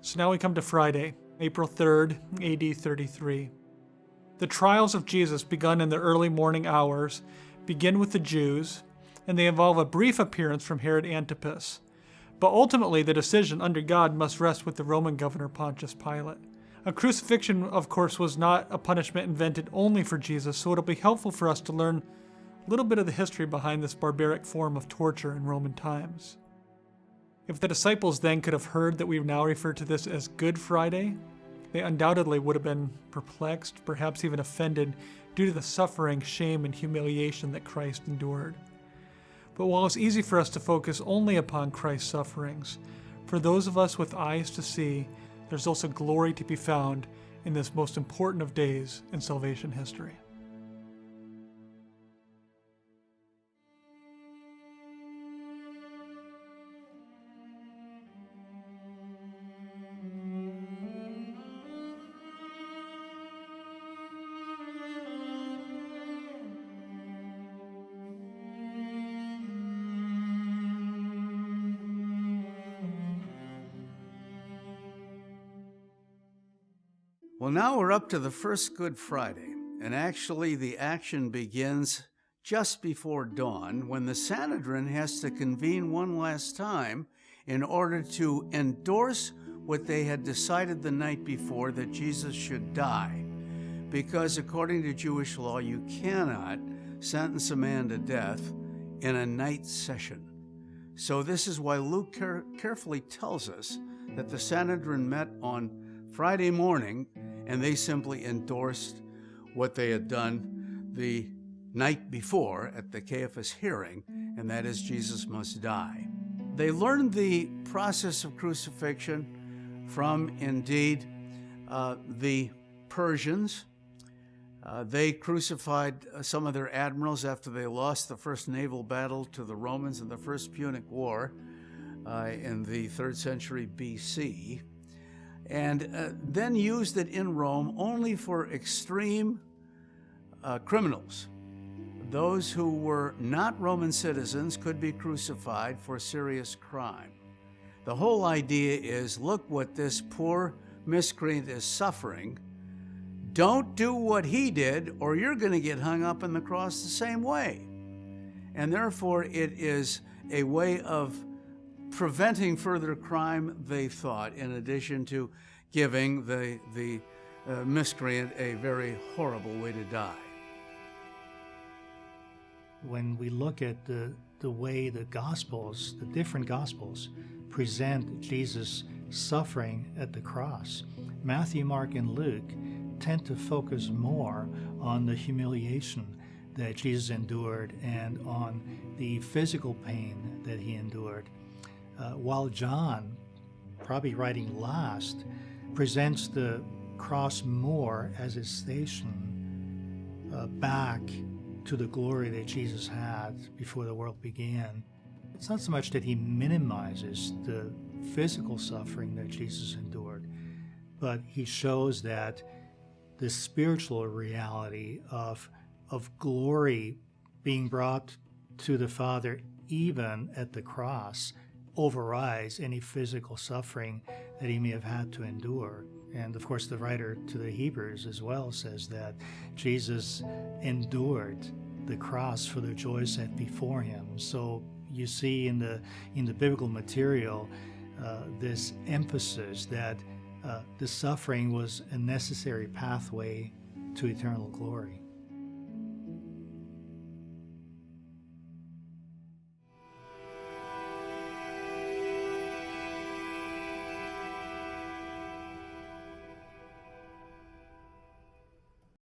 So now we come to Friday, April 3rd, AD 33. The trials of Jesus, begun in the early morning hours, begin with the Jews, and they involve a brief appearance from Herod Antipas. But ultimately, the decision under God must rest with the Roman governor Pontius Pilate. A crucifixion, of course, was not a punishment invented only for Jesus, so it'll be helpful for us to learn a little bit of the history behind this barbaric form of torture in Roman times. If the disciples then could have heard that we now refer to this as Good Friday, they undoubtedly would have been perplexed, perhaps even offended, due to the suffering, shame, and humiliation that Christ endured. But while it's easy for us to focus only upon Christ's sufferings, for those of us with eyes to see, there's also glory to be found in this most important of days in salvation history. Well, now we're up to the first Good Friday, and actually the action begins just before dawn when the Sanhedrin has to convene one last time in order to endorse what they had decided the night before, that Jesus should die. Because according to Jewish law, you cannot sentence a man to death in a night session. So this is why Luke carefully tells us that the Sanhedrin met on Friday morning, and they simply endorsed what they had done the night before at the Caiaphas hearing, and that is Jesus must die. They learned the process of crucifixion from, indeed, the Persians. They crucified some of their admirals after they lost the first naval battle to the Romans in the First Punic War in the 3rd century BC. And then used it in Rome only for extreme criminals. Those who were not Roman citizens could be crucified for serious crime. The whole idea is, look what this poor miscreant is suffering. Don't do what he did, or you're going to get hung up on the cross the same way. And therefore, it is a way of preventing further crime, they thought, in addition to giving the miscreant a very horrible way to die. When we look at the way the Gospels, the different Gospels, present Jesus' suffering at the cross, Matthew, Mark, and Luke tend to focus more on the humiliation that Jesus endured and on the physical pain that he endured. While John, probably writing last, presents the cross more as a station back to the glory that Jesus had before the world began. It's not so much that he minimizes the physical suffering that Jesus endured, but he shows that the spiritual reality of glory being brought to the Father even at the cross overrides any physical suffering that he may have had to endure. And of course, the writer to the Hebrews as well says that Jesus endured the cross for the joy set before him. So you see in the biblical material this emphasis that the suffering was a necessary pathway to eternal glory.